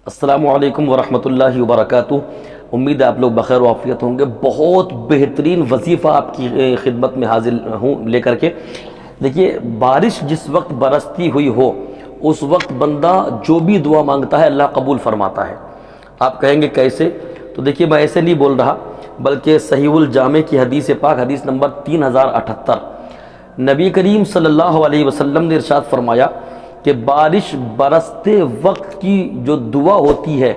السلام علیکم ورحمۃ اللہ وبرکاتہ۔ امید ہے آپ لوگ بخیر و عافیت ہوں گے۔ بہت بہترین وظیفہ آپ کی خدمت میں حاضر ہوں لے کر کے۔ دیکھیے، بارش جس وقت برستی ہوئی ہو اس وقت بندہ جو بھی دعا مانگتا ہے اللہ قبول فرماتا ہے۔ آپ کہیں گے کیسے؟ تو دیکھیے، میں ایسے نہیں بول رہا، بلکہ صحیح الجامع کی حدیث پاک حدیث نمبر 3078، نبی کریم صلی اللہ علیہ وسلم نے ارشاد فرمایا کہ بارش برستے وقت کی جو دعا ہوتی ہے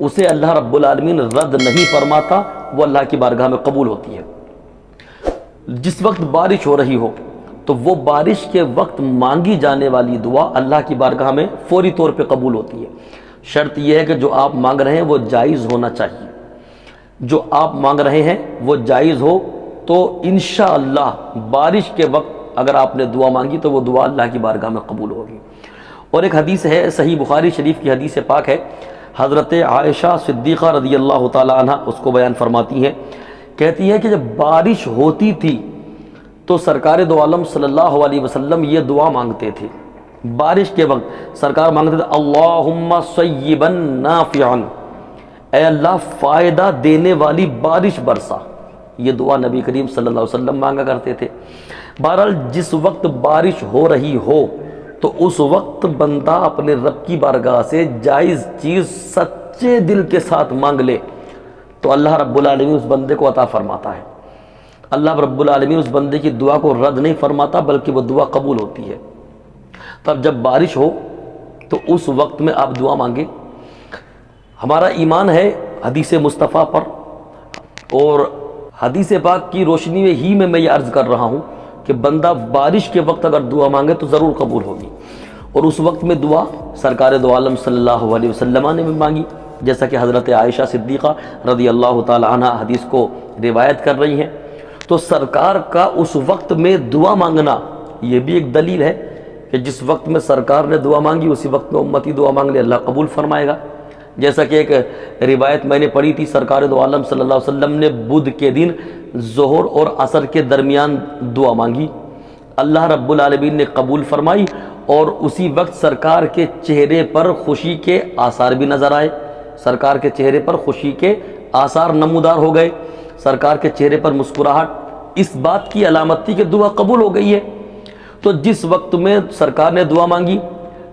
اسے اللہ رب العالمین رد نہیں فرماتا، وہ اللہ کی بارگاہ میں قبول ہوتی ہے۔ جس وقت بارش ہو رہی ہو تو وہ بارش کے وقت مانگی جانے والی دعا اللہ کی بارگاہ میں فوری طور پہ قبول ہوتی ہے۔ شرط یہ ہے کہ جو آپ مانگ رہے ہیں وہ جائز ہونا چاہیے۔ جو آپ مانگ رہے ہیں وہ جائز ہو تو انشاءاللہ بارش کے وقت اگر آپ نے دعا مانگی تو وہ دعا اللہ کی بارگاہ میں قبول ہوگی۔ اور ایک حدیث ہے، صحیح بخاری شریف کی حدیث پاک ہے، حضرت عائشہ صدیقہ رضی اللہ تعالی عنہ اس کو بیان فرماتی ہیں، کہتی ہیں کہ جب بارش ہوتی تھی تو سرکار دو عالم صلی اللہ علیہ وسلم یہ دعا مانگتے تھے۔ بارش کے وقت سرکار مانگتے تھے اللہم صیبا نافعا، اے اللہ فائدہ دینے والی بارش برسا۔ یہ دعا نبی کریم صلی اللہ علیہ وسلم مانگا کرتے تھے۔ بہرحال جس وقت بارش ہو رہی ہو تو اس وقت بندہ اپنے رب کی بارگاہ سے جائز چیز سچے دل کے ساتھ مانگ لے تو اللہ رب العالمین اس بندے کو عطا فرماتا ہے۔ اللہ رب العالمین اس بندے کی دعا کو رد نہیں فرماتا بلکہ وہ دعا قبول ہوتی ہے۔ تب جب بارش ہو تو اس وقت میں آپ دعا مانگیں۔ ہمارا ایمان ہے حدیث مصطفیٰ پر، اور حدیث پاک کی روشنی میں ہی میں یہ عرض کر رہا ہوں کہ بندہ بارش کے وقت اگر دعا مانگے تو ضرور قبول ہوگی۔ اور اس وقت میں دعا سرکار دو عالم صلی اللہ علیہ وسلم نے بھی مانگی، جیسا کہ حضرت عائشہ صدیقہ رضی اللہ تعالی عنہ حدیث کو روایت کر رہی ہیں۔ تو سرکار کا اس وقت میں دعا مانگنا یہ بھی ایک دلیل ہے کہ جس وقت میں سرکار نے دعا مانگی اسی وقت میں امتی دعا مانگ لے اللہ قبول فرمائے گا۔ جیسا کہ ایک روایت میں نے پڑھی تھی، سرکار دو عالم صلی اللہ علیہ وسلم نے بدھ کے دن ظہر اور عصر کے درمیان دعا مانگی، اللہ رب العالمین نے قبول فرمائی، اور اسی وقت سرکار کے چہرے پر خوشی کے آثار بھی نظر آئے۔ سرکار کے چہرے پر خوشی کے آثار نمودار ہو گئے، سرکار کے چہرے پر مسکراہٹ اس بات کی علامت تھی کہ دعا قبول ہو گئی ہے۔ تو جس وقت میں سرکار نے دعا مانگی،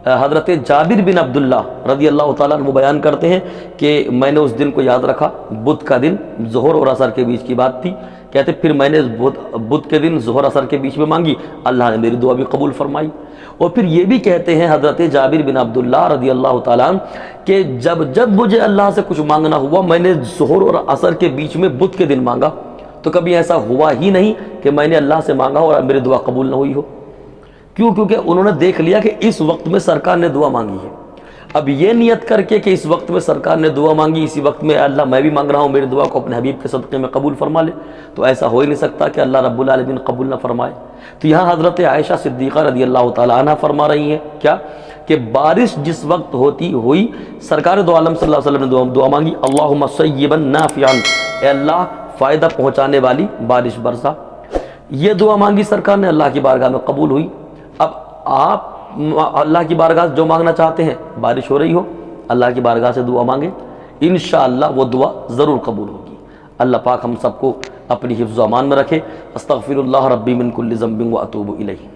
حضرت جابر بن عبداللہ رضی اللہ تعالیٰ عنہ بیان کرتے ہیں کہ میں نے اس دن کو یاد رکھا، بدھ کا دن ظہر اور عصر کے بیچ کی بات تھی، کہتے پھر میں نے بدھ کے دن ظہر عصر کے بیچ میں مانگی، اللہ نے میری دعا بھی قبول فرمائی۔ اور پھر یہ بھی کہتے ہیں حضرت جابر بن عبداللہ رضی اللہ تعالیٰ عنہ کہ جب مجھے اللہ سے کچھ مانگنا ہوا میں نے ظہر اور عصر کے بیچ میں بدھ کے دن مانگا، تو کبھی ایسا ہوا ہی نہیں کہ میں نے اللہ سے مانگا اور میری دعا قبول نہ ہوئی ہو۔ کیوں؟ کیونکہ انہوں نے دیکھ لیا کہ اس وقت میں سرکار نے دعا مانگی ہے۔ اب یہ نیت کر کے کہ اس وقت میں سرکار نے دعا مانگی، اسی وقت میں اللہ میں بھی مانگ رہا ہوں میری دعا کو اپنے حبیب کے صدقے میں قبول فرما لے، تو ایسا ہو ہی نہیں سکتا کہ اللہ رب العالمین قبول نہ فرمائے۔ تو یہاں حضرت عائشہ صدیقہ رضی اللہ تعالیٰ عنہ فرما رہی ہیں کیا کہ بارش جس وقت ہوئی سرکار دو عالم صلی اللہ علیہ وسلم نے دعا مانگی اللہم صیبا نافعا، اے اللہ فائدہ پہنچانے والی بارش برسا۔ یہ دعا مانگی سرکار نے، اللہ کی بارگاہ میں قبول ہوئی۔ اب آپ اللہ کی بارگاہ سے جو مانگنا چاہتے ہیں، بارش ہو رہی ہو اللہ کی بارگاہ سے دعا مانگیں، انشاءاللہ وہ دعا ضرور قبول ہوگی۔ اللہ پاک ہم سب کو اپنی حفظ و امان میں رکھے۔ استغفر اللہ ربی من کل ذنب و اتوب الیہ۔